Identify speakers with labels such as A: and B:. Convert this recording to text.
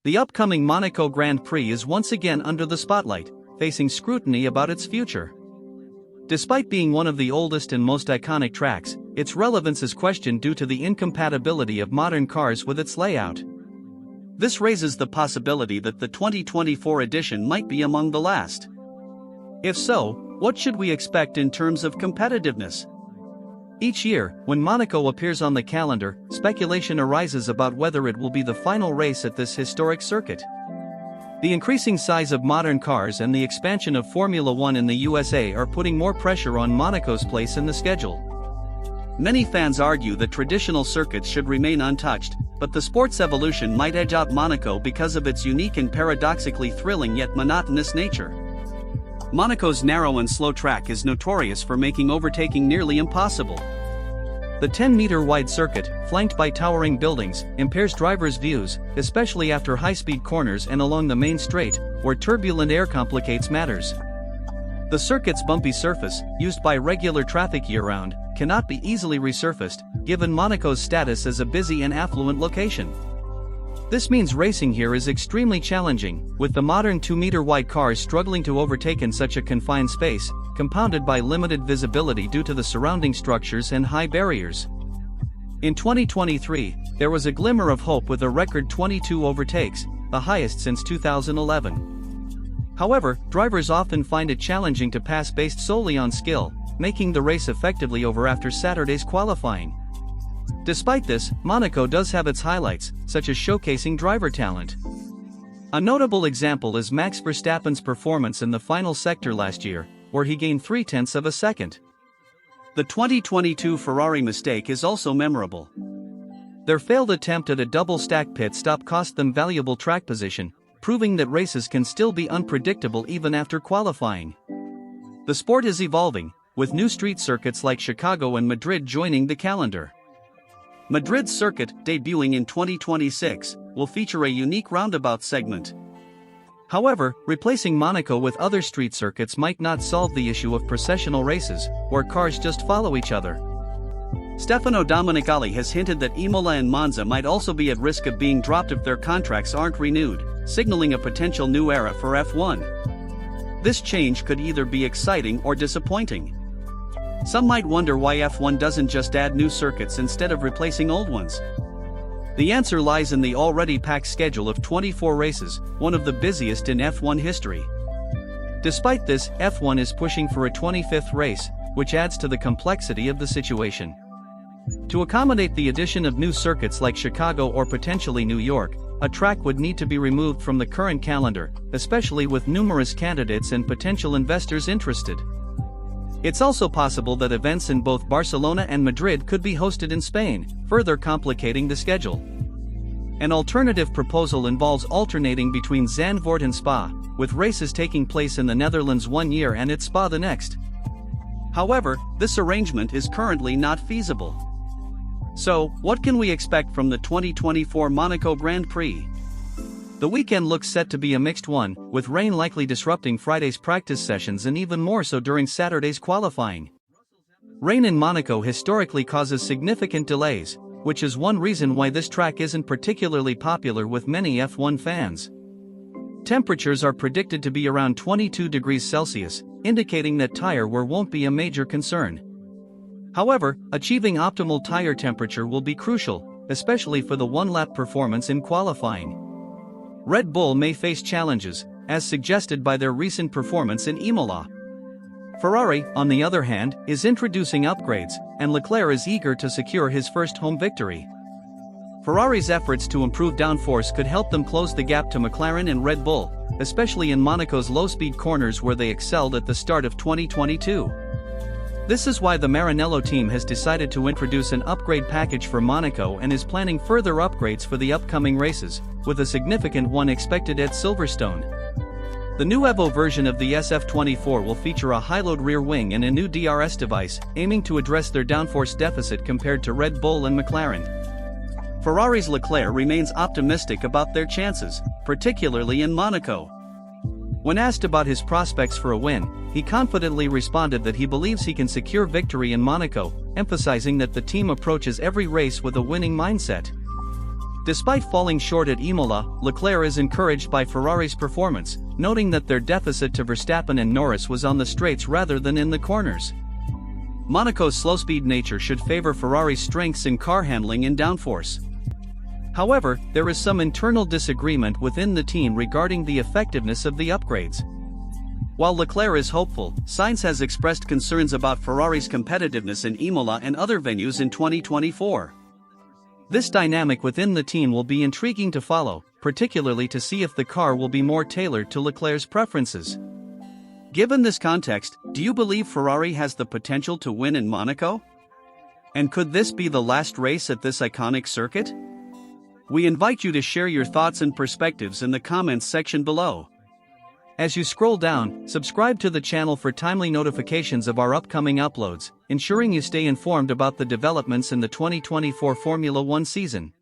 A: The upcoming Monaco Grand Prix is once again under the spotlight, facing scrutiny about its future. Despite being one of the oldest and most iconic tracks, its relevance is questioned due to the incompatibility of modern cars with its layout. This raises the possibility that the 2024 edition might be among the last. If so, what should we expect in terms of competitiveness? Each year, when Monaco appears on the calendar, speculation arises about whether it will be the final race at this historic circuit. The increasing size of modern cars and the expansion of Formula One in the USA are putting more pressure on Monaco's place in the schedule. Many fans argue that traditional circuits should remain untouched, but the sport's evolution might edge out Monaco because of its unique and paradoxically thrilling yet monotonous nature. Monaco's narrow and slow track is notorious for making overtaking nearly impossible. The 10-meter-wide circuit, flanked by towering buildings, impairs drivers' views, especially after high-speed corners and along the main straight, where turbulent air complicates matters. The circuit's bumpy surface, used by regular traffic year-round, cannot be easily resurfaced, given Monaco's status as a busy and affluent location. This means racing here is extremely challenging, with the modern 2-meter-wide cars struggling to overtake in such a confined space, compounded by limited visibility due to the surrounding structures and high barriers. In 2023, there was a glimmer of hope with a record 22 overtakes, the highest since 2011. However, drivers often find it challenging to pass based solely on skill, making the race effectively over after Saturday's qualifying. Despite this, Monaco does have its highlights, such as showcasing driver talent. A notable example is Max Verstappen's performance in the final sector last year, where he gained 0.3 of a second. The 2022 Ferrari mistake is also memorable. Their failed attempt at a double-stack pit stop cost them valuable track position, proving that races can still be unpredictable even after qualifying. The sport is evolving, with new street circuits like Chicago and Madrid joining the calendar. Madrid's circuit, debuting in 2026, will feature a unique roundabout segment. However, replacing Monaco with other street circuits might not solve the issue of processional races, where cars just follow each other. Stefano Domenicali has hinted that Imola and Monza might also be at risk of being dropped if their contracts aren't renewed, signaling a potential new era for F1. This change could either be exciting or disappointing. Some might wonder why F1 doesn't just add new circuits instead of replacing old ones. The answer lies in the already packed schedule of 24 races, one of the busiest in F1 history. Despite this, F1 is pushing for a 25th race, which adds to the complexity of the situation. To accommodate the addition of new circuits like Chicago or potentially New York, a track would need to be removed from the current calendar, especially with numerous candidates and potential investors interested. It's also possible that events in both Barcelona and Madrid could be hosted in Spain, further complicating the schedule. An alternative proposal involves alternating between Zandvoort and Spa, with races taking place in the Netherlands one year and at Spa the next. However, this arrangement is currently not feasible. So, what can we expect from the 2024 Monaco Grand Prix? The weekend looks set to be a mixed one, with rain likely disrupting Friday's practice sessions and even more so during Saturday's qualifying. Rain in Monaco historically causes significant delays, which is one reason why this track isn't particularly popular with many F1 fans. Temperatures are predicted to be around 22 degrees Celsius, indicating that tire wear won't be a major concern. However, achieving optimal tire temperature will be crucial, especially for the one-lap performance in qualifying. Red Bull may face challenges, as suggested by their recent performance in Imola. Ferrari, on the other hand, is introducing upgrades, and Leclerc is eager to secure his first home victory. Ferrari's efforts to improve downforce could help them close the gap to McLaren and Red Bull, especially in Monaco's low-speed corners where they excelled at the start of 2022. This is why the Maranello team has decided to introduce an upgrade package for Monaco and is planning further upgrades for the upcoming races, with a significant one expected at Silverstone. The new Evo version of the SF24 will feature a high-load rear wing and a new DRS device, aiming to address their downforce deficit compared to Red Bull and McLaren. Ferrari's Leclerc remains optimistic about their chances, particularly in Monaco. When asked about his prospects for a win, he confidently responded that he believes he can secure victory in Monaco, emphasizing that the team approaches every race with a winning mindset. Despite falling short at Imola, Leclerc is encouraged by Ferrari's performance, noting that their deficit to Verstappen and Norris was on the straights rather than in the corners. Monaco's slow-speed nature should favor Ferrari's strengths in car handling and downforce. However, there is some internal disagreement within the team regarding the effectiveness of the upgrades. While Leclerc is hopeful, Sainz has expressed concerns about Ferrari's competitiveness in Imola and other venues in 2024. This dynamic within the team will be intriguing to follow, particularly to see if the car will be more tailored to Leclerc's preferences. Given this context, do you believe Ferrari has the potential to win in Monaco? And could this be the last race at this iconic circuit? We invite you to share your thoughts and perspectives in the comments section below. As you scroll down, subscribe to the channel for timely notifications of our upcoming uploads, ensuring you stay informed about the developments in the 2024 Formula One season.